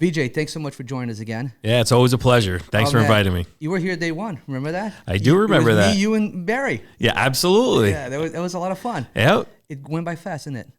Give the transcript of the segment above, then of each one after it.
BJ, thanks so much for joining us again. Yeah, it's always a pleasure. Thanks for inviting me. You were here day one. Remember that? I do remember that. Me, you, and Barry. Yeah, absolutely. Yeah, that was a lot of fun. Yeah. It went by fast, didn't it?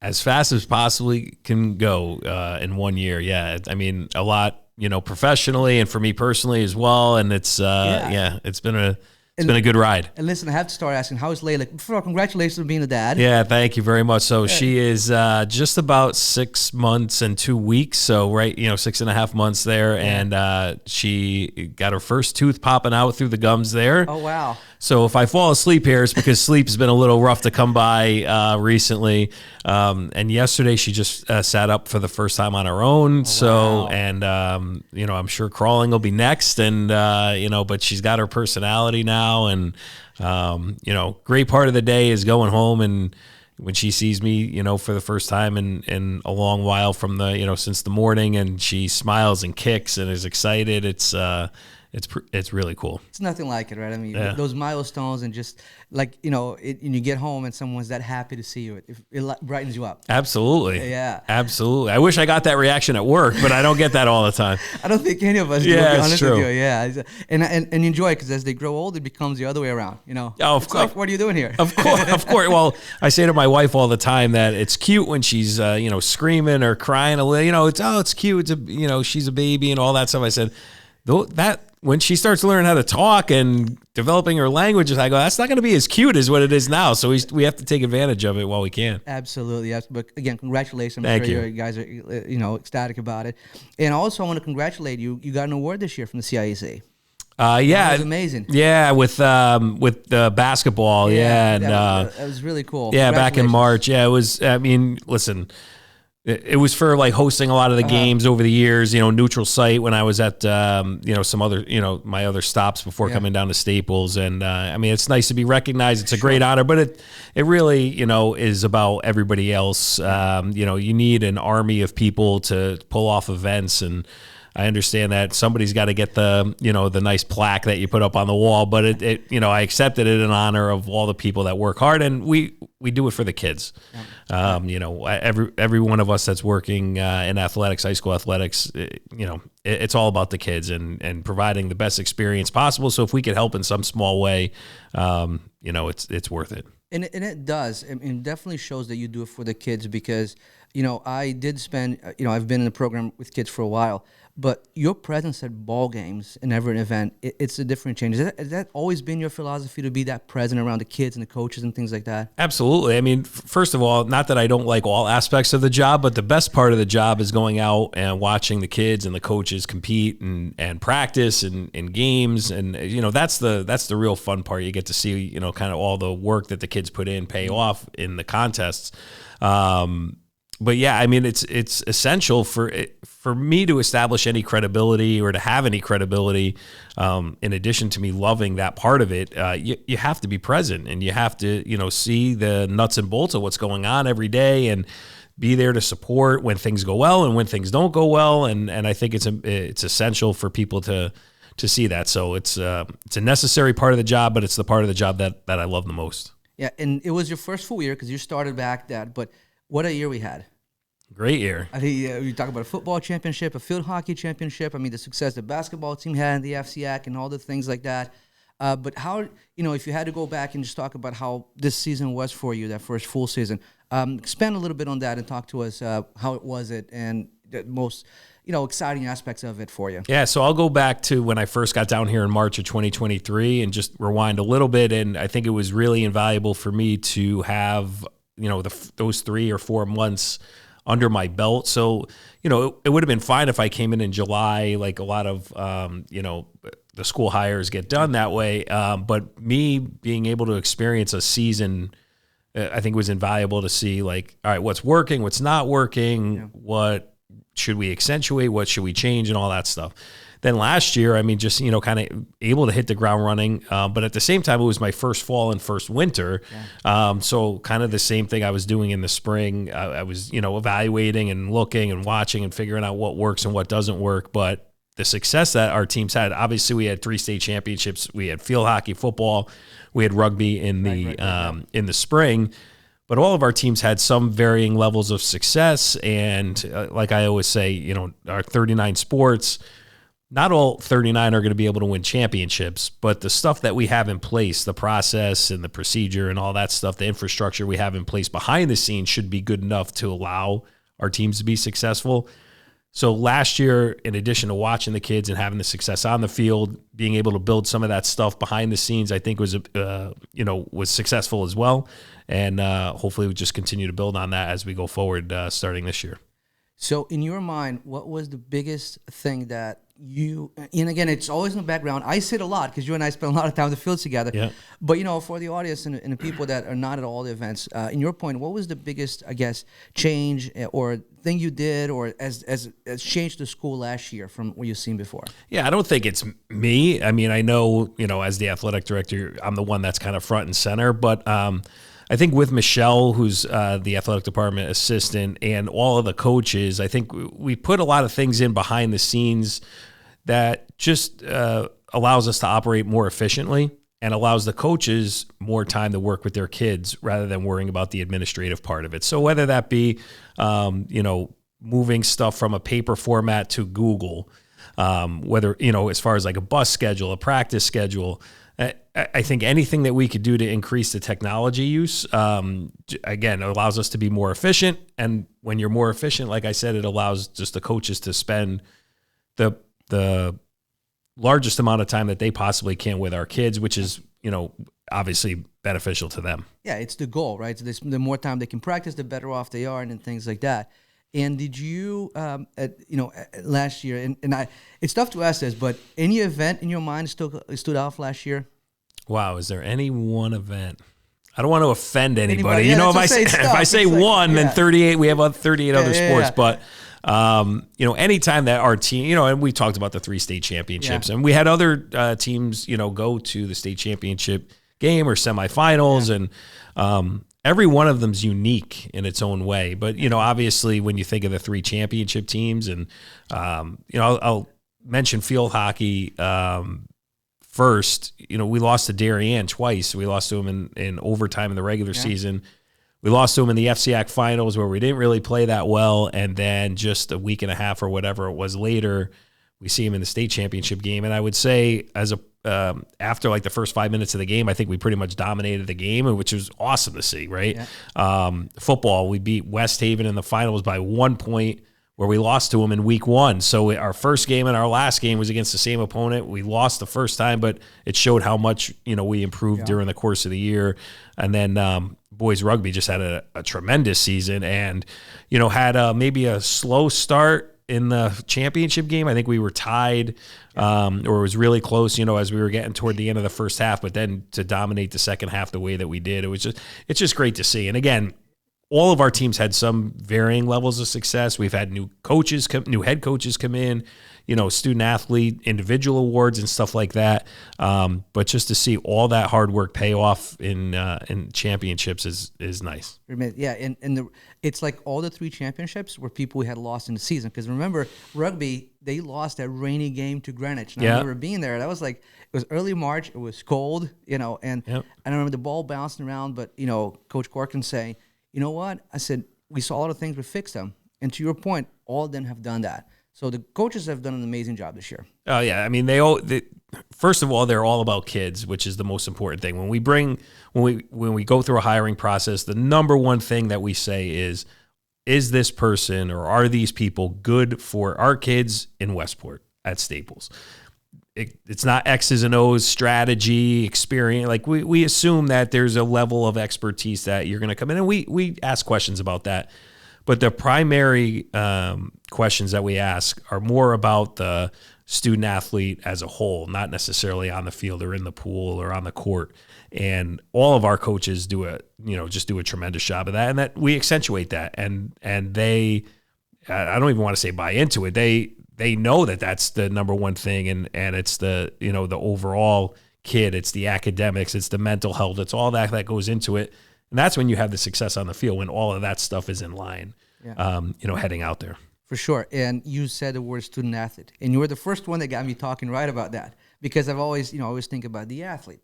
As fast as possibly can go in 1 year. Yeah, I mean, a lot, professionally and for me personally as well. And it's, it's been a good ride. And listen, I have to start asking, how is Layla? First of all, congratulations on being a dad. Yeah, thank you very much. So she is just about 6 months and 2 weeks. So 6.5 months there. And she got her first tooth popping out through the gums there. Oh, wow. So if I fall asleep here, it's because sleep's been a little rough to come by recently. And yesterday she just sat up for the first time on her own. Wow. I'm sure crawling will be next. And, but she's got her personality now. And, great part of the day is going home and when she sees me, for the first time in a long while from since the morning, and she smiles and kicks and is excited. It's really cool. It's nothing like it, right? I mean, those milestones and just like, and you get home and someone's that happy to see you. It brightens you up. Absolutely. Yeah. Absolutely. I wish I got that reaction at work, but I don't get that all the time. I don't think any of us do, to be honest true. with you. Yeah. And you enjoy it because as they grow old, it becomes the other way around, Oh, of course. Like, what are you doing here? Of course. Well, I say to my wife all the time that it's cute when she's, screaming or crying a little, it's cute. It's she's a baby and all that stuff. I said, that when she starts learning how to talk and developing her languages, I go, that's not going to be as cute as what it is now. So we have to take advantage of it while we can. Absolutely. Yes. But again, congratulations. Thank you. You guys are, ecstatic about it. And also I want to congratulate you. You got an award this year from the CIAC. That was amazing. Yeah, with the basketball. Yeah. That was really cool. Yeah, back in March. Yeah, it was, listen, it was for like hosting a lot of the games over the years, neutral site when I was at, some other, my other stops before coming down to Staples. And it's nice to be recognized. It's a great honor, but it really, is about everybody else. You need an army of people to pull off events, and I understand that somebody's got to get the nice plaque that you put up on the wall, but I accepted it in honor of all the people that work hard, and we do it for the kids. Every one of us that's working in athletics, high school athletics, it's all about the kids and providing the best experience possible. So if we could help in some small way, it's worth it. And it does. It definitely shows that you do it for the kids because, I did spend, I've been in the program with kids for a while, but your presence at ball games and every event, it's a different change. Has that always been your philosophy to be that present around the kids and the coaches and things like that? Absolutely. First of all, not that I don't like all aspects of the job, but the best part of the job is going out and watching the kids and the coaches compete and practice and games. And, that's the real fun part. You get to see, kind of all the work that the kids put in pay off in the contests. But yeah, it's essential for me to establish any credibility or to have any credibility. In addition to me loving that part of it, you have to be present and you have to, see the nuts and bolts of what's going on every day and be there to support when things go well and when things don't go well. And I think it's essential for people to see that. So it's a necessary part of the job, but it's the part of the job that I love the most. Yeah, and it was your first full year because you started back but what a year we had. Great year. You talk about a football championship, a field hockey championship. The success the basketball team had in the FCAC and all the things like that. But how, if you had to go back and just talk about how this season was for you, that first full season, expand a little bit on that and talk to us how it was and the most, exciting aspects of it for you. Yeah, so I'll go back to when I first got down here in March of 2023 and just rewind a little bit. And I think it was really invaluable for me to have, those 3 or 4 months under my belt. So, it would have been fine if I came in July, like a lot of, the school hires get done that way. But me being able to experience a season, I think was invaluable to see like, all right, what's working, what's not working, what should we accentuate, what should we change and all that stuff. Then last year, just, kind of able to hit the ground running. But at the same time, it was my first fall and first winter. Yeah. So kind of the same thing I was doing in the spring. I was, evaluating and looking and watching and figuring out what works and what doesn't work. But the success that our teams had, obviously we had 3 state championships. We had field hockey, football. We had rugby in the spring. But all of our teams had some varying levels of success. And like I always say, our 39 sports, not all 39 are going to be able to win championships, but the stuff that we have in place, the process and the procedure and all that stuff, the infrastructure we have in place behind the scenes should be good enough to allow our teams to be successful. So last year, in addition to watching the kids and having the success on the field, being able to build some of that stuff behind the scenes, I think was successful as well. And hopefully we just continue to build on that as we go forward starting this year. So in your mind, what was the biggest thing that and again, it's always in the background. I say it a lot because you and I spend a lot of time in the field together. Yeah. But, for the audience and the people that are not at all the events, in your point, what was the biggest, I guess, change or thing you did or as changed the school last year from what you've seen before? Yeah, I don't think it's me. I mean, I know, as the athletic director, I'm the one that's kind of front and center, but I think with Michelle, who's the athletic department assistant, and all of the coaches, I think we put a lot of things in behind the scenes that just allows us to operate more efficiently and allows the coaches more time to work with their kids rather than worrying about the administrative part of it. So whether that be, moving stuff from a paper format to Google, whether, as far as like a bus schedule, a practice schedule, I think anything that we could do to increase the technology use, again, allows us to be more efficient. And when you're more efficient, like I said, it allows just the coaches to spend the largest amount of time that they possibly can with our kids, which is, obviously beneficial to them. Yeah, it's the goal, right? So the more time they can practice, the better off they are and things like that. And did you, last year, and it's tough to ask this, but any event in your mind stood out last year? Wow, is there any one event? I don't want to offend anybody. Yeah, if I say one, then 38, we have 38 other sports. But, anytime that our team, and we talked about the 3 state championships, and we had other teams, go to the state championship game or semifinals, and every one of them's unique in its own way. But, obviously when you think of the 3 championship teams and, I'll mention field hockey first. We lost to Darien twice. We lost to them in overtime in the regular season. We lost to them in the FCAC finals where we didn't really play that well. And then just a week and a half or whatever it was later, we see them in the state championship game. And I would say after like the first 5 minutes of the game, I think we pretty much dominated the game, which was awesome to see, right? Yeah. Football, we beat West Haven in the finals by 1 point where we lost to them in week 1. So our first game and our last game was against the same opponent. We lost the first time, but it showed how much, we improved during the course of the year. And then boys rugby just had a tremendous season and, had maybe a slow start in the championship game. I think we were tied or it was really close, as we were getting toward the end of the first half, but then to dominate the second half the way that we did, it's just great to see. And again, all of our teams had some varying levels of success. We've had new head coaches come in, student athlete, individual awards and stuff like that. But just to see all that hard work pay off in championships is nice. Yeah, and it's like all the 3 championships were people we had lost in the season. Because remember, rugby, they lost that rainy game to Greenwich. And I remember being there. That was like, it was early March. It was cold, and I remember the ball bouncing around. But, Coach Corcoran saying, you know what? I said, we saw all the things, we fixed them. And to your point, all of them have done that. So the coaches have done an amazing job this year. Oh, yeah. I mean, first of all, they're all about kids, which is the most important thing. When we go through a hiring process, the number one thing that we say is this person or are these people good for our kids in Westport at Staples? It's not X's and O's, strategy, experience. Like we assume that there's a level of expertise that you're going to come in, and we ask questions about that. But the primary questions that we ask are more about the student athlete as a whole, not necessarily on the field or in the pool or on the court. And all of our coaches do a tremendous job of that, and that we accentuate that. And they, I don't even want to say buy into it. They know that that's the number one thing, and it's the the overall kid, it's the academics, it's the mental health, it's all that goes into it, and that's when you have the success on the field when all of that stuff is in line, heading out there. For sure. And you said the word student athlete, and you were the first one that got me talking right about that because I've always always think about the athlete,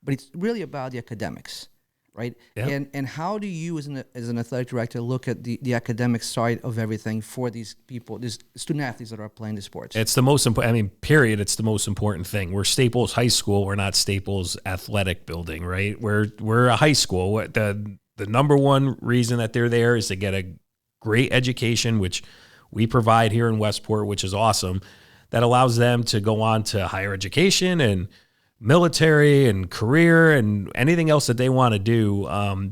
but it's really about the academics. right? Yep. And how do you as an athletic director look at the academic side of everything for these people, these student athletes that are playing the sports? It's the most important. I mean, period. It's the most important thing. We're Staples High School. We're not Staples Athletic Building, right? We're a high school. The number one reason that they're there is to get a great education, which we provide here in Westport, which is awesome. That allows them to go on to higher education and military and career and anything else that they want to do.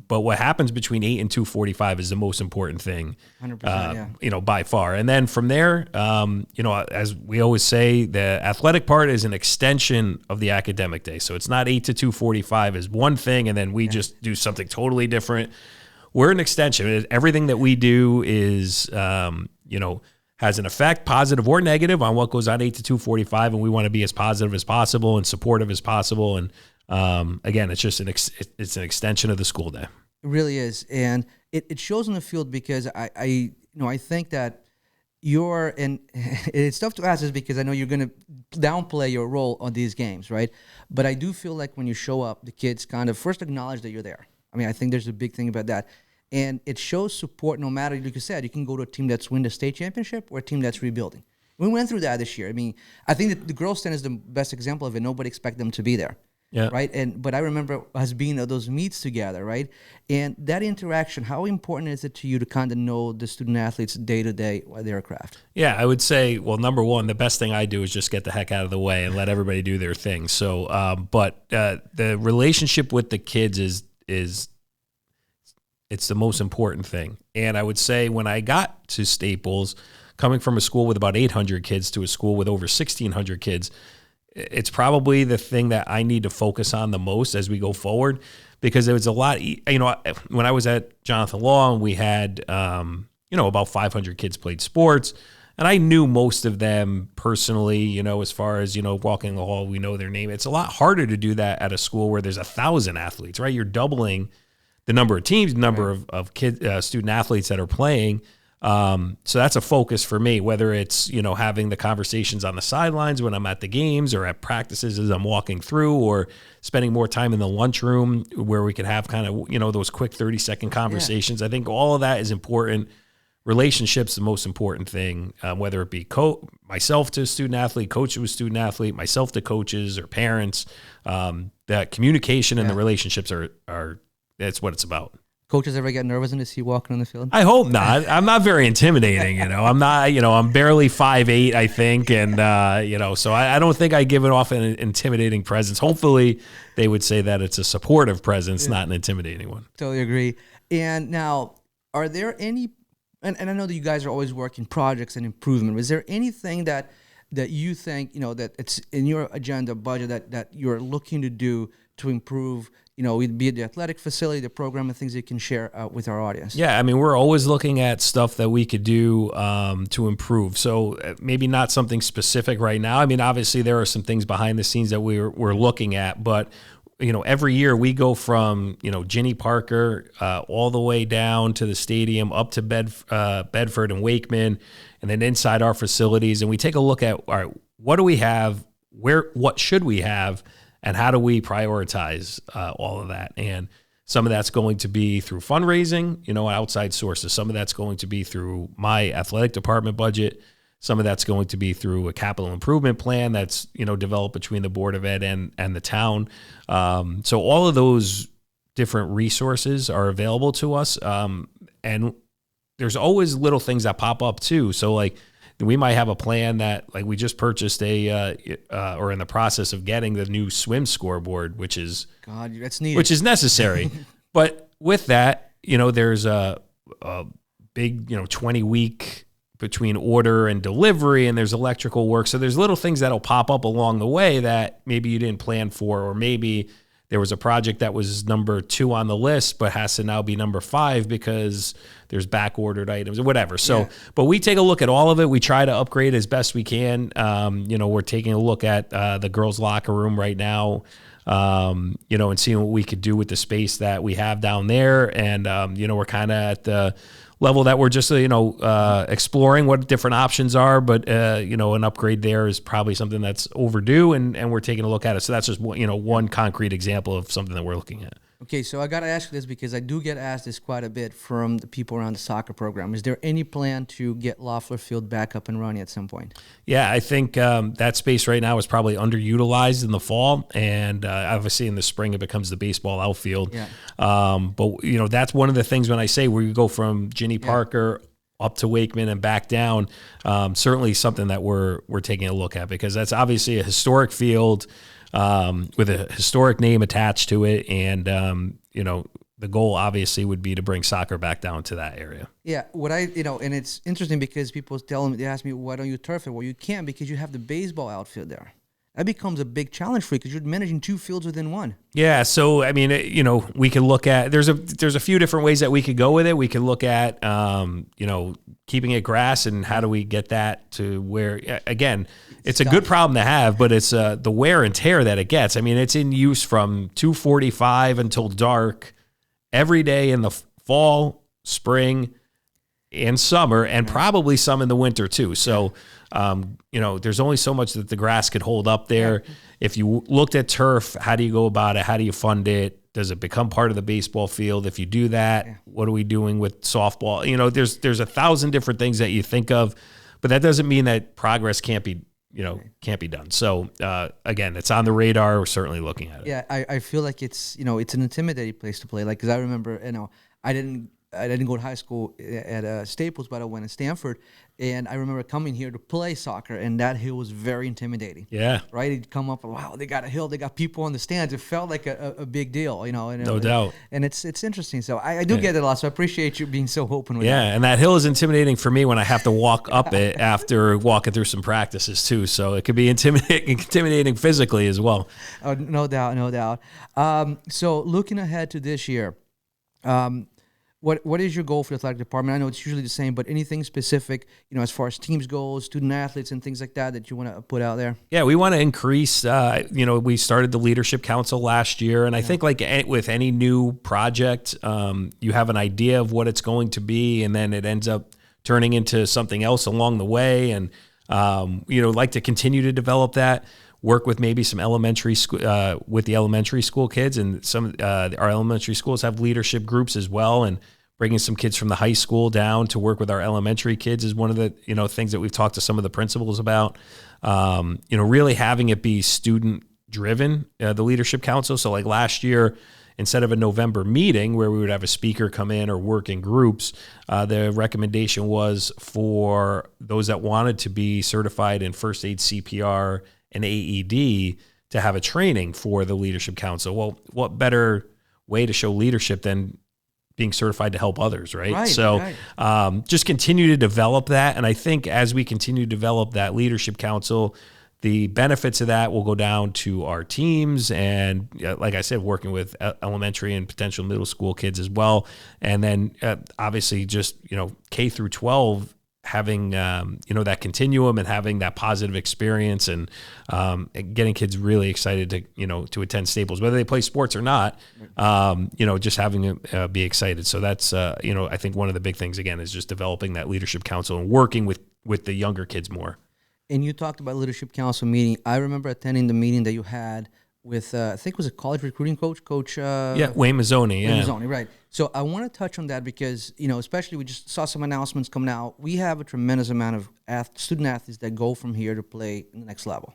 But what happens between 8 and 2:45 is the most important thing, 100%, by far. And then from there, as we always say, the athletic part is an extension of the academic day. So it's not 8 to 2:45 is one thing, and then we just do something totally different. We're an extension. Everything that we do is, has an effect, positive or negative, on what goes on 8 to 2:45, and we want to be as positive as possible and supportive as possible. And again, it's just it's an extension of the school day. It really is, and it shows in the field because I think that it's tough to ask this because I know you're going to downplay your role on these games, right? But I do feel like when you show up, the kids kind of first acknowledge that you're there. I mean, I think there's a big thing about that. And it shows support no matter, like you said, you can go to a team that's win the state championship or a team that's rebuilding. We went through that this year. I mean, I think that the girls' tennis is the best example of it. Nobody expected them to be there, right? But I remember us being at those meets together, right? And that interaction, how important is it to you to kind of know the student athletes day-to-day while they're a craft? Yeah, I would say, well, number one, the best thing I do is just get the heck out of the way and let everybody do their thing. So, but the relationship with the kids is it's the most important thing. And I would say when I got to Staples, coming from a school with about 800 kids to a school with over 1,600 kids, it's probably the thing that I need to focus on the most as we go forward, because there was a lot, when I was at Jonathan Law, we had, about 500 kids played sports, and I knew most of them personally, as far as, walking the hall, we know their name. It's a lot harder to do that at a school where there's 1,000 athletes, right? You're doubling the number of teams, number of kids, student athletes that are playing. So that's a focus for me, whether it's, having the conversations on the sidelines when I'm at the games or at practices as I'm walking through, or spending more time in the lunchroom where we could have kind of, those quick 30-second conversations. I think all of that is important. Relationships, the most important thing, whether it be myself to a student athlete, coach to a student athlete, myself to coaches or parents. That communication and the relationships are that's what it's about. Coaches ever get nervous when they see you walking on the field? I hope not. I'm not very intimidating, I'm not, I'm barely 5'8", I think. And, so I don't think I give it off an intimidating presence. Hopefully they would say that it's a supportive presence, not an intimidating one. Totally agree. And now, are there any, and I know that you guys are always working projects and improvement. Is there anything that you think, that it's in your agenda budget that you're looking to do to improve, be it the athletic facility, the program, and things you can share with our audience? Yeah, I mean, we're always looking at stuff that we could do to improve. So maybe not something specific right now. I mean, obviously there are some things behind the scenes that we're looking at, but every year we go from, Ginny Parker all the way down to the stadium, up to Bedford and Wakeman, and then inside our facilities. And we take a look at, all right, what do we have? What should we have? And how do we prioritize all of that? And some of that's going to be through fundraising, outside sources. Some of that's going to be through my athletic department budget. Some of that's going to be through a capital improvement plan that's, developed between the Board of Ed and the town. So all of those different resources are available to us. And there's always little things that pop up too. So like, we might have a plan that, like, we just purchased or in the process of getting the new swim scoreboard, which is that's needed, which is necessary. But with that, there's a big 20-week between order and delivery, and there's electrical work. So there's little things that'll pop up along the way that maybe you didn't plan for, or maybe there was a project that was number 2 on the list, but has to now be number 5 because there's back-ordered items or whatever. So, but we take a look at all of it. We try to upgrade as best we can. We're taking a look at the girls' locker room right now, and seeing what we could do with the space that we have down there. And, we're kind of at the level that we're just, exploring what different options are. But, an upgrade there is probably something that's overdue, and we're taking a look at it. So that's just, one concrete example of something that we're looking at. Okay, so I got to ask you this because I do get asked this quite a bit from the people around the soccer program. Is there any plan to get Loeffler Field back up and running at some point? Yeah, I think that space right now is probably underutilized in the fall, and obviously in the spring it becomes the baseball outfield. Yeah. But that's one of the things when I say we go from Ginny Parker up to Wakeman and back down. Certainly something that we're taking a look at, because that's obviously a historic field. With a historic name attached to it. And, the goal obviously would be to bring soccer back down to that area. Yeah. And it's interesting because people they ask me, why don't you turf it? Well, you can't, because you have the baseball outfield there. That becomes a big challenge for you because you're managing two fields within one. Yeah. So, I mean, we could look at, there's a few different ways that we could go with it. We could look at, keeping it grass, and how do we get that to where, again, it's a good problem to have, but it's the wear and tear that it gets. I mean, it's in use from 2:45 until dark every day in the fall, spring, and summer, and probably some in the winter too. So, there's only so much that the grass could hold up there. Yeah. If you looked at turf, how do you go about it? How do you fund it? Does it become part of the baseball field? If you do that, what are we doing with softball? There's 1,000 different things that you think of, but that doesn't mean that progress can't be done. So, again, it's on the radar. We're certainly looking at it. Yeah. I feel like it's an intimidating place to play. Like, cause I remember, I didn't go to high school at Staples, but I went at Stanford, and I remember coming here to play soccer, and that hill was very intimidating. Yeah. Right? It'd come up, wow, they got a hill, they got people on the stands. It felt like a big deal, No doubt. And it's interesting. So I do get it a lot, so I appreciate you being so open with that. Yeah, and that hill is intimidating for me when I have to walk up it after walking through some practices too. So it could be intimidating physically as well. Oh, no doubt. So looking ahead to this year, What is your goal for the athletic department? I know it's usually the same, but anything specific, as far as teams goals, student athletes, and things like that you want to put out there? Yeah, we want to increase. We started the leadership council last year, and I think like with any new project, you have an idea of what it's going to be, and then it ends up turning into something else along the way, and like to continue to develop that. Work with maybe some elementary school with the elementary school kids, and some our elementary schools have leadership groups as well, and bringing some kids from the high school down to work with our elementary kids is one of the things that we've talked to some of the principals about. Really having it be student driven, the leadership council. So like last year, instead of a November meeting where we would have a speaker come in or work in groups, the recommendation was for those that wanted to be certified in first aid, CPR, and AED to have a training for the leadership council. Well, what better way to show leadership than being certified to help others, right? Just continue to develop that. And I think as we continue to develop that leadership council, the benefits of that will go down to our teams. And like I said, working with elementary and potential middle school kids as well. And then obviously just, K through 12, having that continuum and having that positive experience, and getting kids really excited to attend Staples, whether they play sports or not. Just having them be excited. So that's I think one of the big things again is just developing that leadership council and working with the younger kids more. And you talked about leadership council meeting. I remember attending the meeting that you had with I think it was a college recruiting coach. Wayne Mazzoni. Wayne Mazzoni, right. So I want to touch on that because, especially we just saw some announcements coming out. We have a tremendous amount of student athletes that go from here to play in the next level.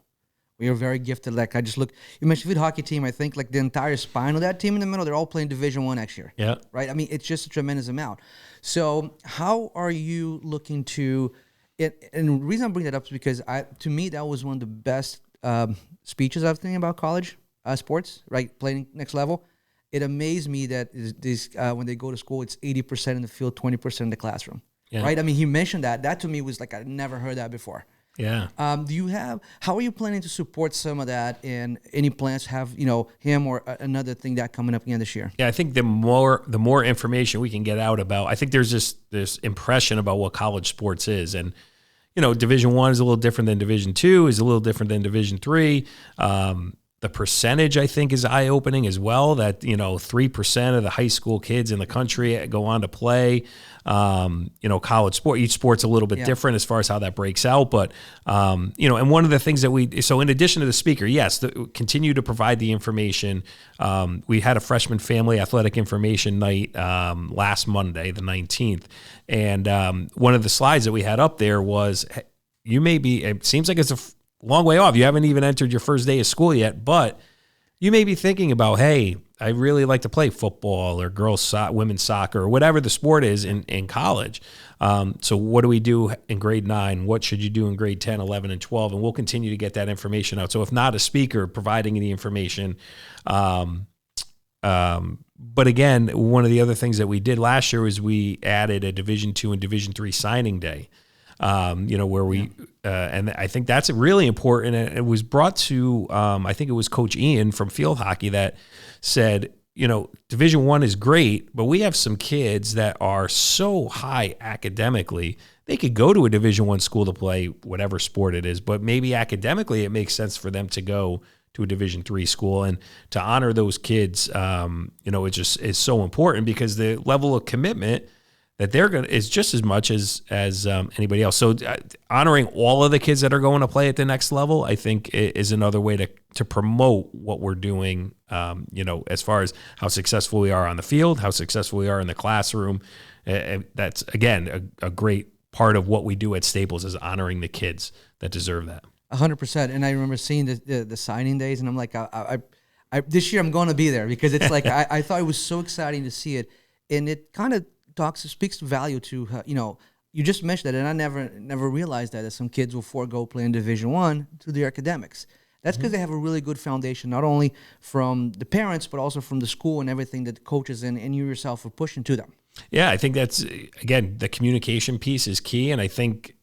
We are very gifted. Like I just look, you mentioned field hockey team. I think like the entire spine of that team in the middle, they're all playing Division I next year. Yeah. Right. I mean, it's just a tremendous amount. So how are you looking to it? And the reason I'm bringing that up is because to me, that was one of the best speeches I've thinking about college sports, right? Playing next level. It amazed me that when they go to school, it's 80% in the field, 20% in the classroom. Yeah. Right. I mean, he mentioned that. That to me was like, I never heard that before. Yeah. How are you planning to support some of that, and any plans to have, him or another thing that coming up again this year? Yeah, I think the more information we can get out about, I think there's this impression about what college sports is. And, Division I is a little different than Division II, is a little different than Division III. The The percentage, I think, is eye-opening as well, that, 3% of the high school kids in the country go on to play, college sport. Each sport's a little bit different as far as how that breaks out. But, and one of the things that so in addition to the speaker, yes, continue to provide the information. We had a freshman family athletic information night last Monday, the 19th. And one of the slides that we had up there was, it seems like it's a long way off. You haven't even entered your first day of school yet, but you may be thinking about, hey, I really like to play football or women's soccer or whatever the sport is in college. So what do we do in grade 9? What should you do in grade 10, 11, and 12? And we'll continue to get that information out. So if not a speaker providing the information, but again, one of the other things that we did last year was we added a Division II and Division III signing day. Where we, and I think that's really important. And it was brought to, I think it was Coach Ian from field hockey that said, Division I is great, but we have some kids that are so high academically, they could go to a Division I school to play whatever sport it is, but maybe academically it makes sense for them to go to a Division III school, and to honor those kids, it just is so important, because the level of commitment that they're going to is just as much as anybody else. So honoring all of the kids that are going to play at the next level, I think, is another way to promote what we're doing, as far as how successful we are on the field, how successful we are in the classroom. That's, again, a great part of what we do at Staples, is honoring the kids that deserve that. 100%. And I remember seeing the signing days, and I'm like, I this year I'm going to be there, because it's like, I thought it was so exciting to see it. And it kind of speaks value to, you just mentioned that, and I never realized that some kids will forego playing Division I to their academics. That's because they have a really good foundation, not only from the parents, but also from the school and everything that the coaches and you yourself are pushing to them. Yeah, I think that's, again, the communication piece is key. And I think,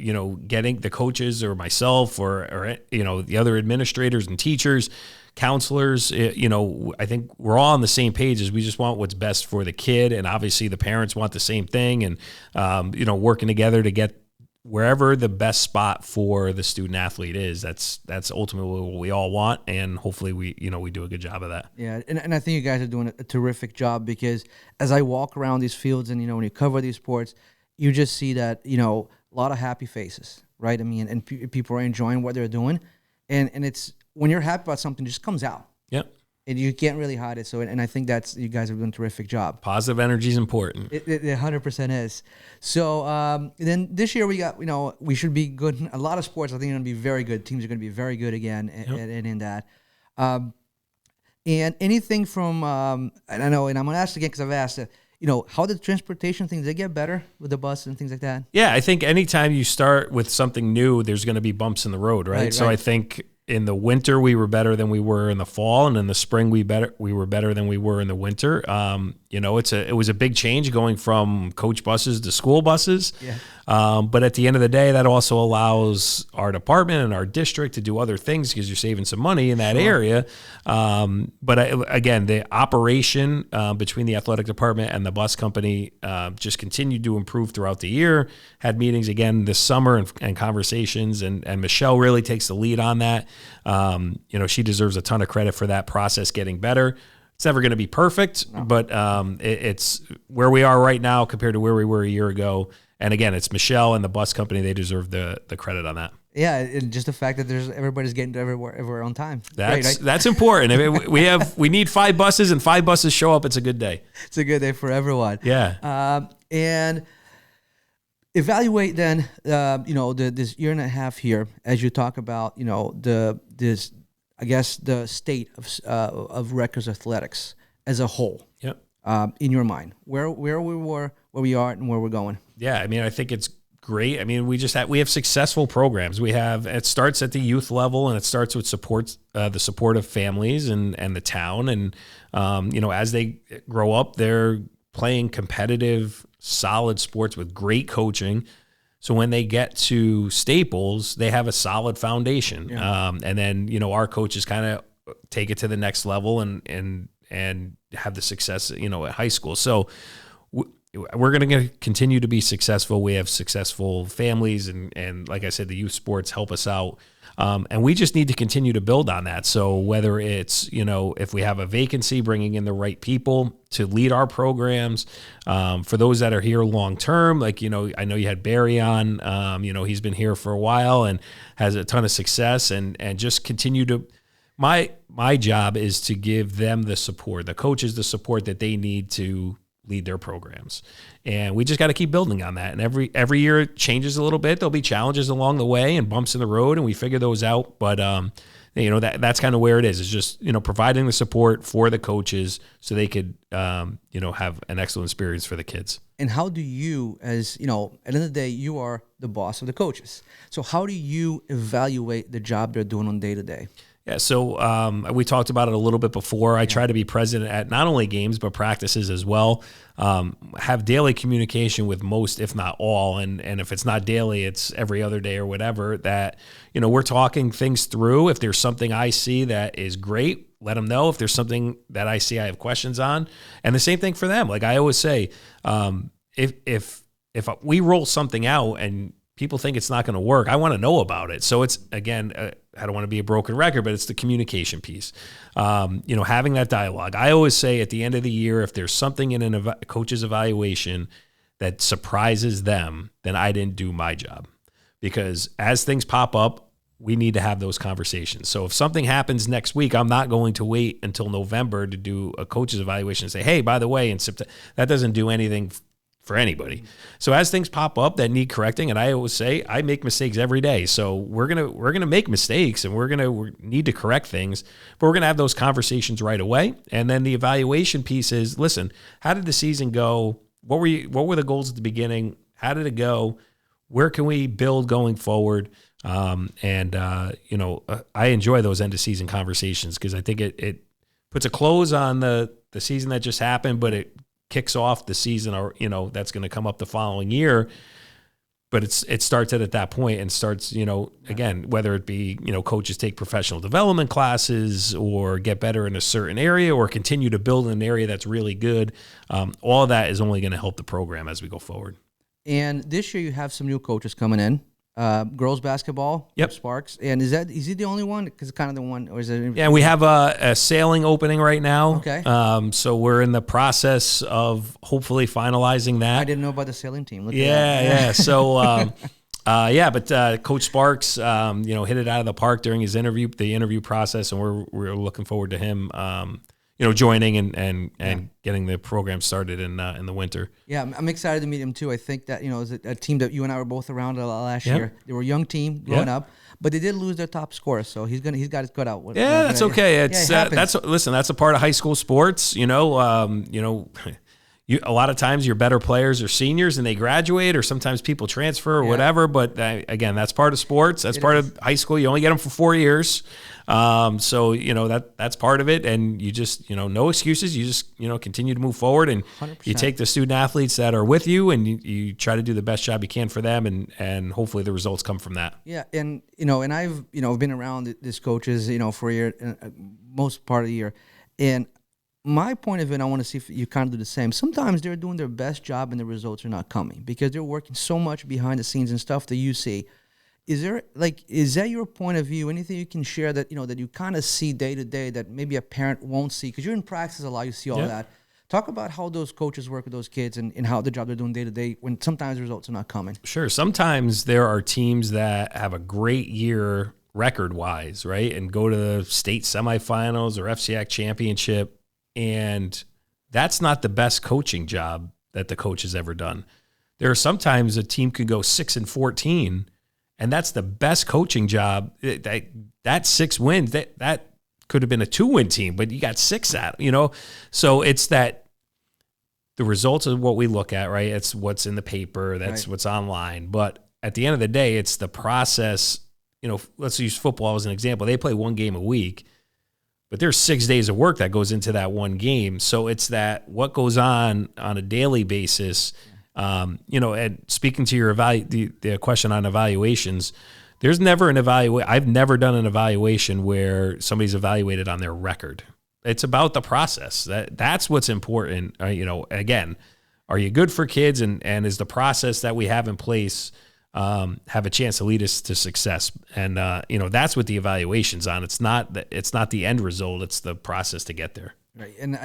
getting the coaches or myself or the other administrators and teachers, counselors, I think we're all on the same page, as we just want what's best for the kid. And obviously the parents want the same thing, and, working together to get wherever the best spot for the student athlete is. That's ultimately what we all want. And hopefully we do a good job of that. Yeah. And I think you guys are doing a terrific job, because as I walk around these fields and, when you cover these sports, you just see that, a lot of happy faces, right? I mean, and people are enjoying what they're doing. And it's, when you're happy about something, it just comes out. Yep. And you can't really hide it. So, and I think you guys are doing a terrific job. Positive energy is important. It 100% is. So then this year we got, we should be good in a lot of sports. I think are going to be very good. Teams are going to be very good again, and in that. And anything from, and I know, and I'm going to ask again because I've asked it, how the transportation things, they get better with the bus and things like that? Yeah, I think anytime you start with something new, there's going to be bumps in the road, right? So I think in the winter we were better than we were in the fall, and in the spring we were better than we were in the winter. It was a big change going from coach buses to school buses. Yeah. But at the end of the day, that also allows our department and our district to do other things, because you're saving some money in that area. But again, the operation between the athletic department and the bus company just continued to improve throughout the year. Had meetings again this summer and conversations, and Michelle really takes the lead on that. She deserves a ton of credit for that process getting better. It's never going to be perfect, but it's where we are right now compared to where we were a year ago. And again, it's Michelle and the bus company; they deserve the credit on that. Yeah, and just the fact that everybody's getting to everywhere on time. That's important. I mean, we need 5 buses, and 5 buses show up. It's a good day. It's a good day for everyone. Yeah. And evaluate then, this year and a half here, as you talk about, the state of Rutgers athletics as a whole. Yep. In your mind, where we were, where we are, and where we're going. Yeah, I mean, I think it's great. I mean, we have successful programs. It starts at the youth level, and it starts with the support of families and the town. And, as they grow up, they're playing competitive, solid sports with great coaching. So when they get to Staples, they have a solid foundation. Yeah. And then, our coaches kind of take it to the next level and have the success, at high school. So we're going to continue to be successful. We have successful families, and like I said, the youth sports help us out And we just need to continue to build on that. So whether it's, if we have a vacancy, bringing in the right people to lead our programs, for those that are here long term, like, I know you had Barry on, he's been here for a while and has a ton of success, and just continue to, my job is to give them the support, the coaches, the support that they need to lead their programs. And we just got to keep building on that. And every year it changes a little bit. There'll be challenges along the way and bumps in the road, and we figure those out. But, that's kind of where it is. It's just, providing the support for the coaches so they could, have an excellent experience for the kids. And how do you, as, at the end of the day, you are the boss of the coaches. So how do you evaluate the job they're doing on day to day? Yeah, so we talked about it a little bit before. I try to be present at not only games, but practices as well. Have daily communication with most, if not all. And if it's not daily, it's every other day or whatever, that, we're talking things through. If there's something I see that is great, let them know. If there's something that I see I have questions on. And the same thing for them. Like I always say, if we roll something out and people think it's not going to work, I want to know about it. So it's, again, I don't want to be a broken record, but it's the communication piece. Having that dialogue. I always say at the end of the year, if there's something in a coach's evaluation that surprises them, then I didn't do my job. Because as things pop up, we need to have those conversations. So if something happens next week, I'm not going to wait until November to do a coach's evaluation and say, hey, by the way, in September, that doesn't do anything for anybody. So as things pop up that need correcting, and I always say I make mistakes every day. So we're gonna make mistakes, and we need to correct things, but we're gonna have those conversations right away. And then the evaluation piece is, listen, how did the season go? What were the goals at the beginning? How did it go? Where can we build going forward? I enjoy those end of season conversations because I think it puts a close on the season that just happened, but it kicks off the season, or that's going to come up the following year. But it starts at that point, and starts, again, whether it be, coaches take professional development classes or get better in a certain area or continue to build in an area that's really good. All of that is only going to help the program as we go forward. And this year you have some new coaches coming in. Girls basketball, yep. Sparks, and is he the only one? Because kind of the one, or is it? Yeah, we have a sailing opening right now. Okay. So we're in the process of hopefully finalizing that. I didn't know about the sailing team. Yeah. So, but Coach Sparks, hit it out of the park during the interview process, and we're looking forward to him, joining and getting the program started in the winter. Yeah, I'm excited to meet him too. I think that, it's a team that you and I were both around last year. They were a young team growing up, but they did lose their top scorer, so he's got his gut out. Yeah, that's okay. It's that's a part of high school sports. A lot of times your better players are seniors and they graduate, or sometimes people transfer or whatever. But again, that's part of sports. That's part of high school. You only get them for 4 years. So that's part of it. And you just, no excuses. You just, continue to move forward, and 100%. You take the student athletes that are with you, and you try to do the best job you can for them. And hopefully the results come from that. Yeah. And, and I've, been around these coaches, for a year, most part of the year. And my point of it, I want to see if you kind of do the same. Sometimes they're doing their best job and the results are not coming because they're working so much behind the scenes and stuff that you see. Is that your point of view? Anything you can share that, that you kind of see day to day that maybe a parent won't see? Because you're in practice a lot, you see all that. Talk about how those coaches work with those kids and how the job they're doing day to day when sometimes the results are not coming. Sure. Sometimes there are teams that have a great year record-wise, right, and go to the state semifinals or FCAC championship. And that's not the best coaching job that the coach has ever done. There are sometimes a team could go 6-14, and that's the best coaching job. That 6 wins, that could have been a 2-win team, but you got 6 at, So it's that the results of what we look at, right? It's what's in the paper, that's what's online. But at the end of the day, it's the process. Let's use football as an example. They play 1 game a week. But there's 6 days of work that goes into that 1 game. So it's that what goes on a daily basis, and speaking to your the question on evaluations, there's never an I've never done an evaluation where somebody's evaluated on their record. It's about the process. That's what's important. Again, are you good for kids, and is the process that we have in place have a chance to lead us to success. And that's what the evaluation's on. It's not the end result. It's the process to get there. Right. And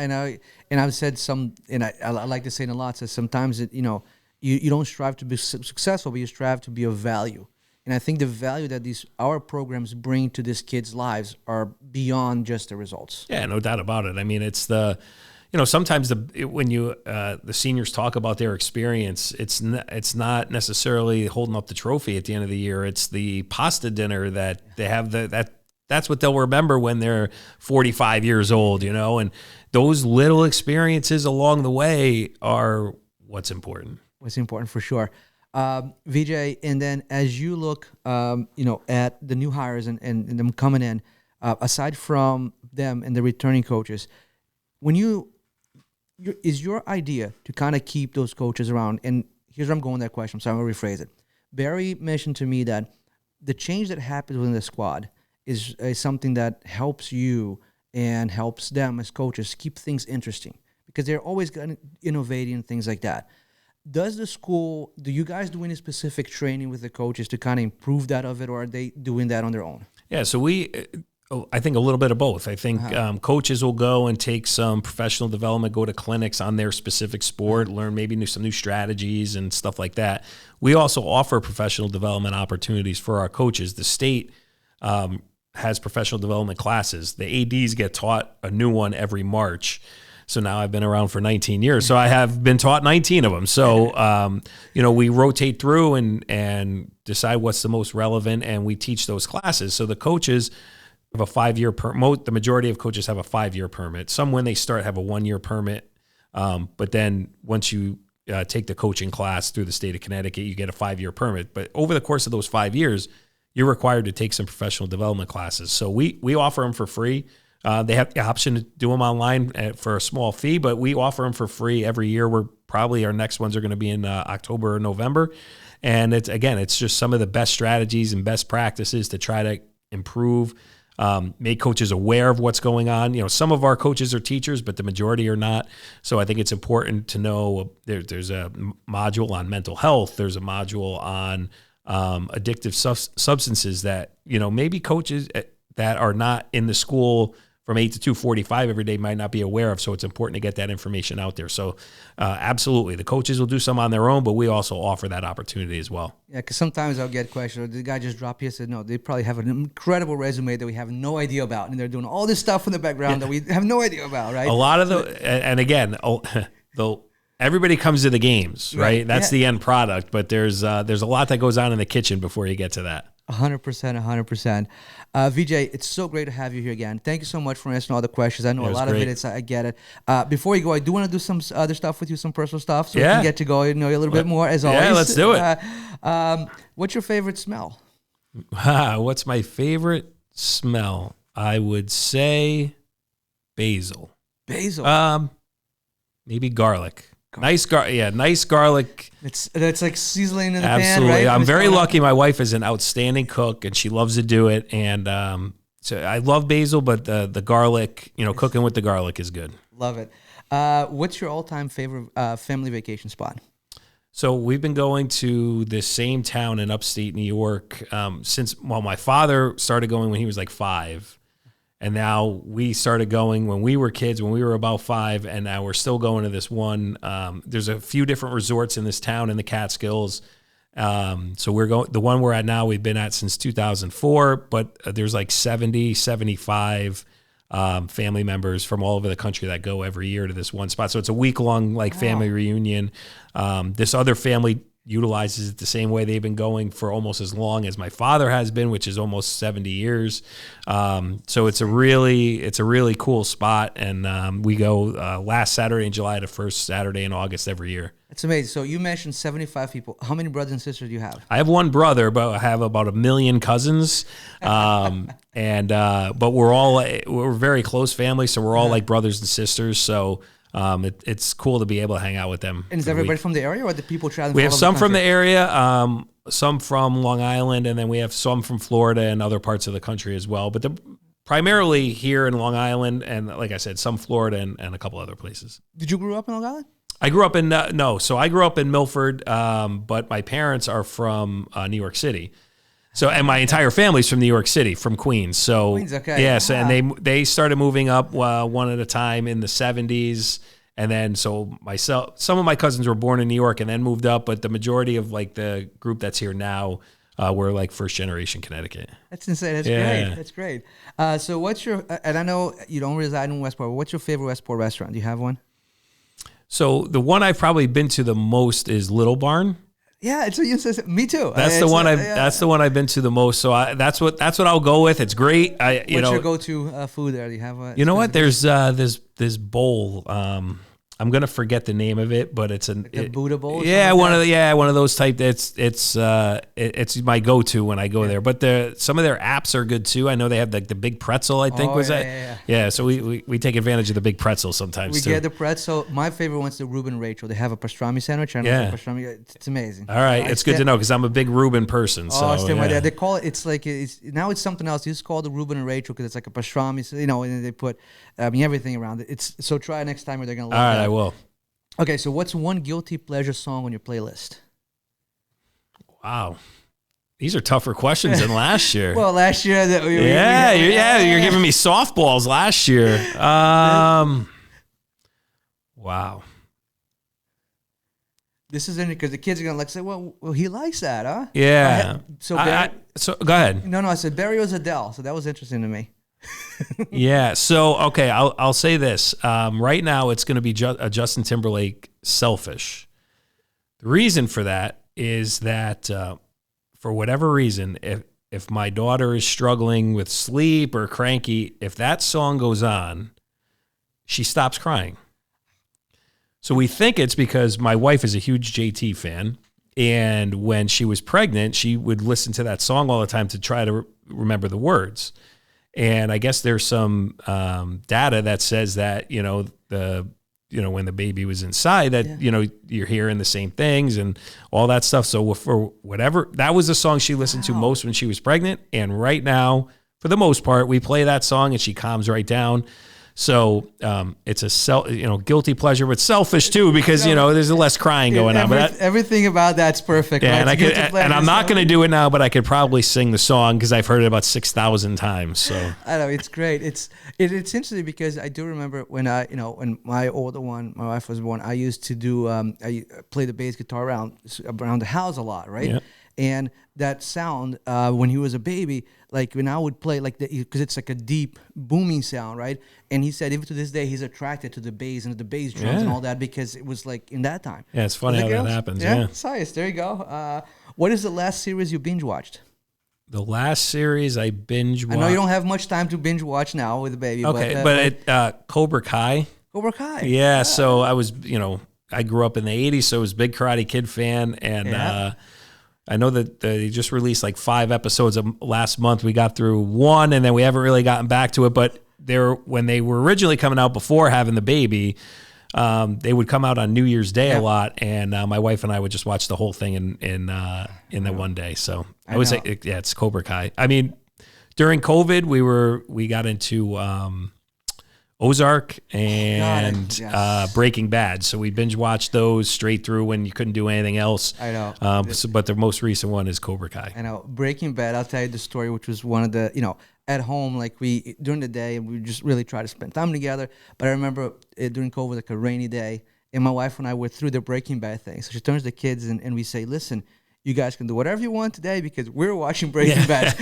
I've said I like to say it a lot. So sometimes you don't strive to be successful, but you strive to be of value. And I think the value that our programs bring to these kids' lives are beyond just the results. Yeah, no doubt about it. I mean, it's sometimes when the seniors talk about their experience, it's not necessarily holding up the trophy at the end of the year. It's the pasta dinner that they have that's what they'll remember when they're 45 years old, and those little experiences along the way are what's important. What's important for sure. Vijay, and then as you look, at the new hires and them coming in, aside from them and the returning coaches, is your idea to kind of keep those coaches around? And here's where I'm going with that question, so I'm going to rephrase it. Barry mentioned to me that the change that happens within the squad is something that helps you and helps them as coaches keep things interesting because they're always going to innovating and things like that. Do you guys do any specific training with the coaches to kind of improve that of it, or are they doing that on their own? Yeah, so I think a little bit of both. I think coaches will go and take some professional development, go to clinics on their specific sport, learn maybe some new strategies and stuff like that. We also offer professional development opportunities for our coaches. The state has professional development classes. The ADs get taught a new one every March. So now I've been around for 19 years. So I have been taught 19 of them. So, we rotate through and decide what's the most relevant, and we teach those classes. So the coaches have a 5-year permit. The majority of coaches have a 5-year permit. Some, when they start, have a 1-year permit. But then once you take the coaching class through the state of Connecticut, you get a 5-year permit. But over the course of those 5 years, you're required to take some professional development classes. So we offer them for free. They have the option to do them online for a small fee, but we offer them for free every year. Our next ones are going to be in October or November. And it's just some of the best strategies and best practices to try to improve, make coaches aware of what's going on. Some of our coaches are teachers, but the majority are not. So I think it's important to know there's a module on mental health. There's a module on addictive substances that, maybe coaches that are not in the school from 8 to 2:45 every day might not be aware of. So it's important to get that information out there. So absolutely, the coaches will do some on their own, but we also offer that opportunity as well. Yeah, because sometimes I'll get questions. The guy just dropped here and said, no, they probably have an incredible resume that we have no idea about. And they're doing all this stuff in the background that we have no idea about, right? A lot of everybody comes to the games, right? That's the end product, but there's a lot that goes on in the kitchen before you get to that. 100%. Vijay, it's so great to have you here again. Thank you so much for answering all the questions. I know a lot of it, I get it. Before you go, I do want to do some other stuff with you, some personal stuff, so we can get to go know you a little bit more, as always. Yeah, let's do it. What's your favorite smell? What's my favorite smell? I would say basil. Basil? Maybe garlic. Nice garlic. It's like sizzling in the Absolutely. pan, right? I'm very lucky. My wife is an outstanding cook, and she loves to do it. And so I love basil, but the garlic, cooking with the garlic is good. Love it. What's your all-time favorite family vacation spot? So we've been going to the same town in upstate New York since my father started going when he was like 5. And now we started going when we were kids, when we were about 5, and now we're still going to this one. There's a few different resorts in this town in the Catskills. So we're going, the one we're at now, we've been at since 2004, but there's like 70, 75 family members from all over the country that go every year to this one spot. So it's a week-long family reunion. This other family utilizes it the same way. They've been going for almost as long as my father has been, which is almost 70 years. So it's a really cool spot. And we go last Saturday in July to first Saturday in August every year. It's amazing. So you mentioned 75 people. How many brothers and sisters do you have? I have one brother, but I have about 1 million cousins. But we're very close family. So we're all like brothers and sisters. So it's cool to be able to hang out with them. And is everybody from the area, or the people traveling? We have some from the area, some from Long Island, and then we have some from Florida and other parts of the country as well. But primarily here in Long Island, and like I said, some Florida and a couple other places. Did you grow up in Long Island? I grew up in So I grew up in Milford, but my parents are from New York City. So, and my entire family's from New York City, from Queens. So, Queens, okay. Yeah. So, and they started moving up one at a time in the 70s. And then, so some of my cousins were born in New York and then moved up, but the majority of like the group that's here now were like first generation Connecticut. That's insane. That's great. That's great. So what's your, and I know you don't reside in Westport, but what's your favorite Westport restaurant? Do you have one? So the one I've probably been to the most is Little Barn. Yeah, it's me too. That's the one That's the one I've been to the most. So that's what I'll go with. It's great. What's your go-to food there? Do you have? You know what? There's this bowl. I'm gonna forget the name of it, but it's a Buddha bowl. Yeah, one of those type. It's my go-to when I go there. But some of their apps are good too. I know they have like the big pretzel. I think Yeah. So we take advantage of the big pretzel sometimes. We get the pretzel. My favorite one's the Reuben Rachel. They have a pastrami sandwich. It's amazing. All right, it's good to know because I'm a big Reuben person. They call it. It's like now it's something else. You just call it the Reuben and Rachel because it's like a pastrami. So, and then they put everything around it. So try it next time, or they're gonna love All right, that. I will. Okay, so what's one guilty pleasure song on your playlist? Wow. These are tougher questions than last year. Well, last year... You're giving me softballs last year. Wow. This is in because the kids are going to say, well, he likes that, huh? Yeah. So go ahead. No, I said Barry was Adele, so that was interesting to me. Yeah. So, okay, I'll say this. Right now, it's going to be a Justin Timberlake Selfish. The reason for that is that for whatever reason, if my daughter is struggling with sleep or cranky, if that song goes on, she stops crying. So we think it's because my wife is a huge JT fan, and when she was pregnant, she would listen to that song all the time to try to remember the words. And I guess there's some data that says that, when the baby was inside that, you're hearing the same things and all that stuff. So for whatever, that was the song she listened to most when she was pregnant. And right now, for the most part, we play that song and she calms right down. So it's a guilty pleasure, but selfish too, because there's less crying going on. But everything about that's perfect. Yeah, right? and I'm not going to do it now, but I could probably sing the song because I've heard it about 6,000 times. So I know it's great. It's interesting because I do remember when when my older one, my wife was born, I used to do I play the bass guitar around the house a lot, right? Yep. And that sound when he was a baby, like when I would play because it's like a deep booming sound, right? And he said even to this day he's attracted to the bass and the bass drums and all that because it was like in that time. Yeah, it's funny how that happens. Yeah. Science. There you go. What is the last series you binge watched? The last series I binge watched. I know you don't have much time to binge watch now with the baby. Okay, but Cobra Kai. Cobra Kai. Yeah, so I was, I grew up in the 80s, so I was a big Karate Kid fan, and I know that they just released like 5 episodes last month. We got through 1, and then we haven't really gotten back to it. But when they were originally coming out before having the baby, they would come out on New Year's Day a lot, and my wife and I would just watch the whole thing in the one day. So I would say, it's Cobra Kai. I mean, during COVID, we got into Ozark and Breaking Bad. So we binge watched those straight through when you couldn't do anything else. I know. But the most recent one is Cobra Kai. I know. Breaking Bad, I'll tell you the story, which was one of the, at home, like during the day, we just really try to spend time together. But I remember during COVID, like a rainy day, and my wife and I were through the Breaking Bad thing. So she turns to the kids and we say, listen, you guys can do whatever you want today because we're watching Breaking Bad.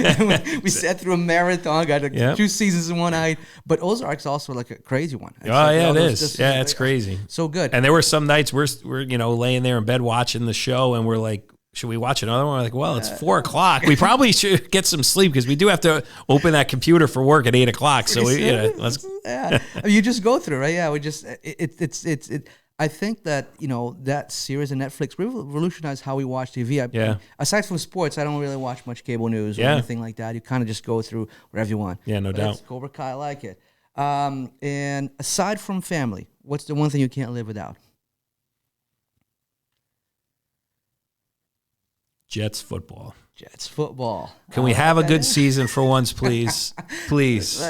we sat through a marathon, got 2 seasons in one night. But Ozark's also like a crazy one. It is. It's crazy. So good. And there were some nights we're laying there in bed watching the show, and we're like, should we watch another one? We're like, well, it's 4:00. We probably should get some sleep because we do have to open that computer for work at 8:00. So let's. Yeah, you just go through, right? Yeah, we just it's. I think that that series on Netflix revolutionized how we watch TV. Aside from sports, I don't really watch much cable news or anything like that. You kind of just go through wherever you want. Yeah, no doubt. Cobra Kai, I like it. And aside from family, what's the one thing you can't live without? Jets football. Can we have a good season for once, please? Please.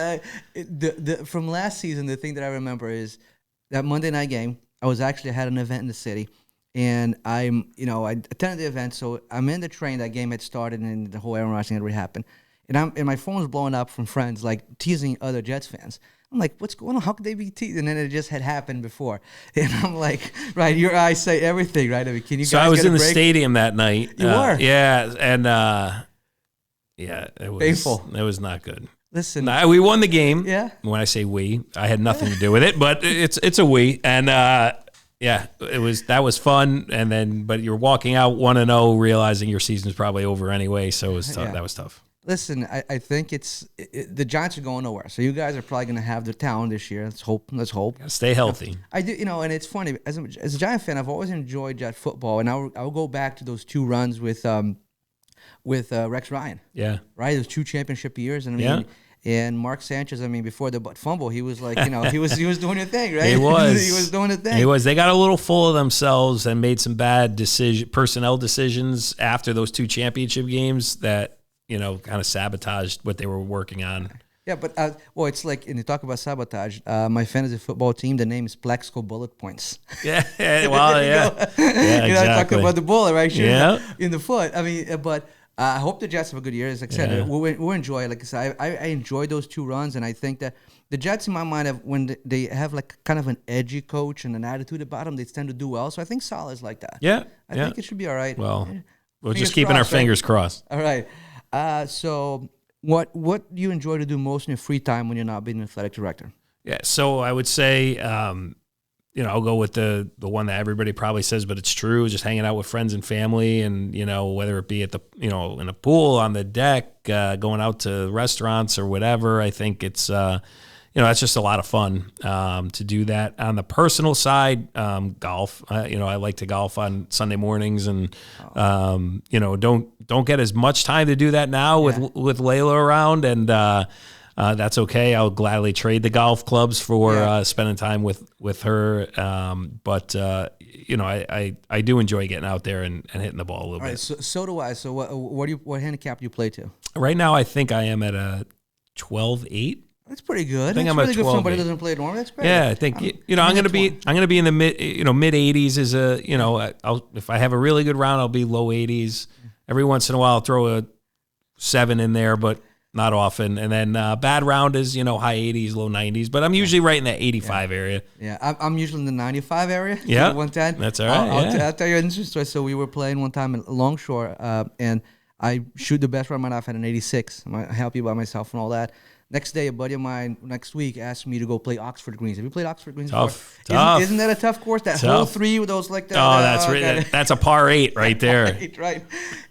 From last season, the thing that I remember is that Monday night game. I was actually had an event in the city, and I attended the event, so I'm in the train. That game had started, and the whole Aaron Rodgers thing had already happened, and my phone was blowing up from friends like teasing other Jets fans. I'm like, what's going on? How could they be teasing? And then it just had happened before, and I'm like, right, your eyes say everything, right? I mean, can you? So guys I was get a in the break? stadium that night. You were, yeah, and it was painful. It was not good. Listen, We won the game. Yeah. When I say we, I had nothing to do with it, but it's a we. And that was fun. And then, but you're walking out 1-0, realizing your season's probably over anyway. So it was tough. Yeah. That was tough. Listen, I think the Giants are going nowhere. So you guys are probably going to have the talent this year. Let's hope. Gotta stay healthy. I do, and it's funny as a Giant fan, I've always enjoyed Jet football, and I'll go back to those 2 runs with Rex Ryan. Yeah. Right, those 2 championship years, and I mean. Yeah. And Mark Sanchez, I mean, before the butt fumble, he was like, he was doing a thing, right? He was. He was doing a thing. He was. They got a little full of themselves and made some bad personnel decisions after those 2 championship games that, kind of sabotaged what they were working on. Yeah, but it's like, and you talk about sabotage. My fantasy football team, the name is Plexico Bullet Points. Yeah. Well, yeah. Yeah, exactly. Talking about the bullet, right? Yeah. In the foot. I mean, but. I hope the Jets have a good year. As I said, Yeah. we'll enjoy it. Like I said, I enjoyed those 2 runs, and I think that the Jets, in my mind, when they have like kind of an edgy coach and an attitude about them, they tend to do well. So I think Salah's like that. Yeah. I think it should be all right. Well, we're Fingers just keeping our crossed, right? fingers crossed. All right. So what do you enjoy to do most in your free time when you're not being an athletic director? Yeah. So I would say, I'll go with the one that everybody probably says, but it's true. Just hanging out with friends and family, and whether it be at the in a pool, on the deck, going out to restaurants or whatever. I think it's that's just a lot of fun to do that. On the personal side, golf. I like to golf on Sunday mornings, and don't get as much time to do that now with Layla around, and that's okay. I'll gladly trade the golf clubs for spending time with her. But I do enjoy getting out there and hitting the ball a little bit. Right, so do I. So what handicap do you play to? Right now, I think I am at a 12-8. That's pretty good. I think That's I'm really at good for 12, somebody who 8. doesn't play normally. That's great. Yeah, I think I'm gonna be in the mid 80s. Is if I have a really good round, I'll be low 80s. Every once in a while, I'll throw a 7 in there, but not often. And then bad round is, high 80s, low 90s. But I'm usually right in that 85 area. Yeah, I'm usually in the 95 area. Yeah, 110. that's all right. I'll tell you an interesting story. So we were playing one time in Longshore, and I shoot the best round of my life at an 86. I'm happy by myself and all that. Next day, a buddy of mine next week asked me to go play Oxford Greens. Have you played Oxford Greens Tough. before? Isn't that a tough course? That hole 3 with those like that. Oh, that's a par 8 right there. Right.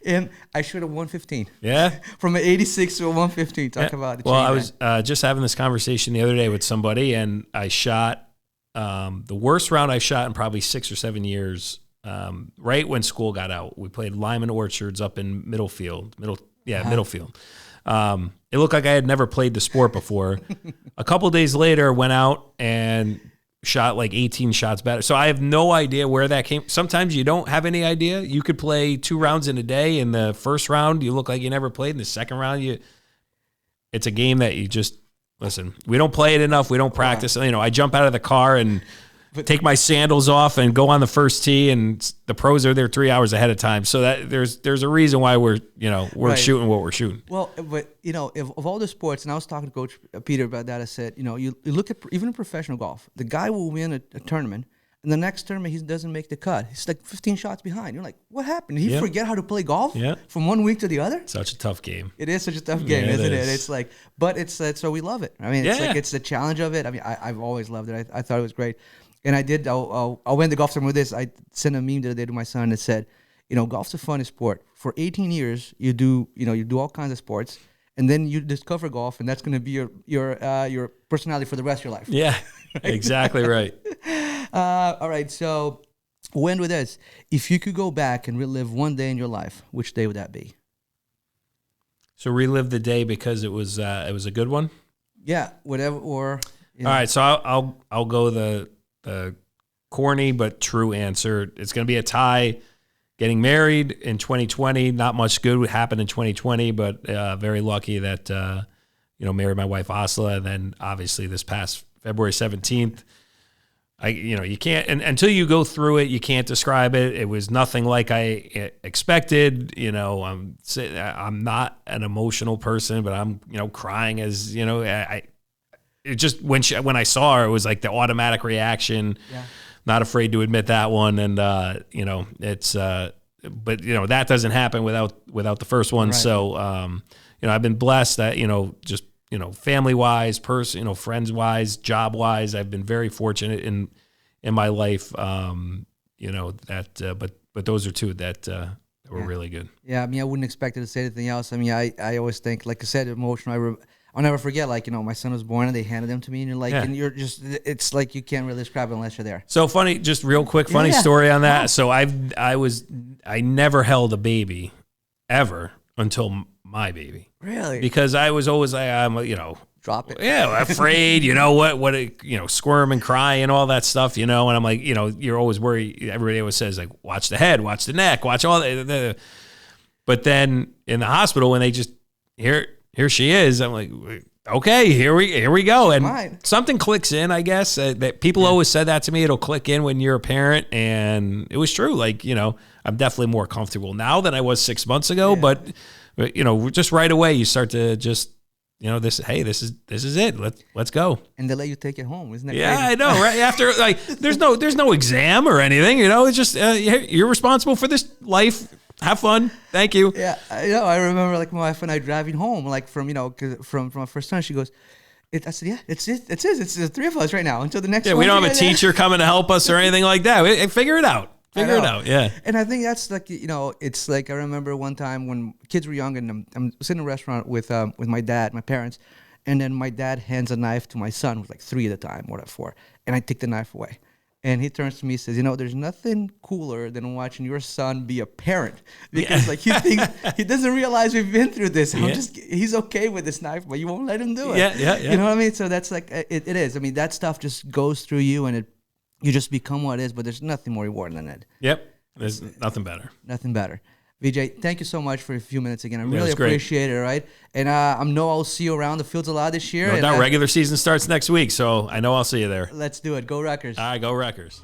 And I shot a 115. Yeah. From an 86 to a 115. Talk about it. Well, I was just having this conversation the other day with somebody, and I shot the worst round I shot in probably 6 or 7 years. Right when school got out, we played Lyman Orchards up in Middlefield. Middlefield. It looked like I had never played the sport before. A couple days later, went out and shot like 18 shots better. So I have no idea where that came. Sometimes you don't have any idea. You could play 2 rounds in a day. In the first round, you look like you never played. In the second round, it's a game that you just listen. We don't play it enough. We don't practice. I jump out of the car and take my sandals off and go on the first tee, and the pros are there 3 hours ahead of time. So that there's a reason why we're Right. shooting what we're shooting. Well, but of all the sports, and I was talking to Coach Peter about that. I said, you look at even in professional golf, the guy will win a tournament, and the next tournament he doesn't make the cut. He's like 15 shots behind. You're like, what happened? Did he forget how to play golf from one week to the other? Such a tough game. It is such a tough game, isn't it? It's like, but it's so we love it. I mean, it's the challenge of it. I mean, I've always loved it. I thought it was great. And I did. I'll win the golf tournament with this. I sent a meme the other day to my son that said, golf's a fun sport. For 18 years, you do all kinds of sports, and then you discover golf, and that's going to be your personality for the rest of your life. Yeah, exactly right. All right. So, we'll end with this. If you could go back and relive one day in your life, which day would that be? So relive the day because it was a good one. Yeah, whatever. Or all right. So I'll go the corny but true answer. It's going to be a tie. Getting married in 2020, not much good happened in 2020, but very lucky that married my wife Asla, and then obviously this past February 17th, You can't, and until you go through it, you can't describe it. It was nothing like I expected. I'm not an emotional person, but I'm, crying as, it just, when I saw her, it was like the automatic reaction. Yeah. Not afraid to admit that one. And, it's, but that doesn't happen without the first one. Right. So, I've been blessed that, just, family wise, friends wise, job wise, I've been very fortunate in my life. But those are two that were really good. Yeah. I mean, I wouldn't expect it to say anything else. I mean, I always think, like I said, emotional. I'll never forget, my son was born and they handed him to me, and you're like, and you're just, it's like you can't really describe it unless you're there. So funny, just real quick, funny story on that. So I never held a baby ever until my baby. Really? Because I was always drop it. Yeah, afraid, squirm and cry and all that stuff, and I'm like, you're always worried. Everybody always says, like, watch the head, watch the neck, watch all that. But then in the hospital, when they just, here she is, I'm like, okay, here we go. And something clicks in, I guess. That people always said that to me. It'll click in when you're a parent. And it was true. Like, I'm definitely more comfortable now than I was 6 months ago. Yeah. But just right away, you start to just, this is it. Let's go. And they let you take it home, isn't that crazy? I know, right? After, there's no exam or anything, it's just, you're responsible for this life. Have fun. Thank you. Yeah, I remember my wife and I driving home, from my first son. She goes, I said, yeah, it's the three of us right now until the next one. Yeah, we don't have a teacher coming to help us or anything like that. Figure it out. Figure it out. Yeah. And I think that's it's like, I remember one time when kids were young and I'm sitting in a restaurant with my dad, my parents, and then my dad hands a knife to my son, who's 3 at the time, or 4, and I take the knife away. And he turns to me and says, there's nothing cooler than watching your son be a parent. Because he doesn't realize we've been through this. He's okay with this knife, but you won't let him do it. Yeah. You know what I mean? So that's it is. I mean, that stuff just goes through you and you just become what it is, but there's nothing more rewarding than it. Yep. There's nothing better. Nothing better. Vijay, thank you so much for a few minutes again. I really appreciate it, right? And I know I'll see you around the fields a lot this year. No doubt. Regular season starts next week, so I know I'll see you there. Let's do it. Go Wreckers. All right, go Wreckers.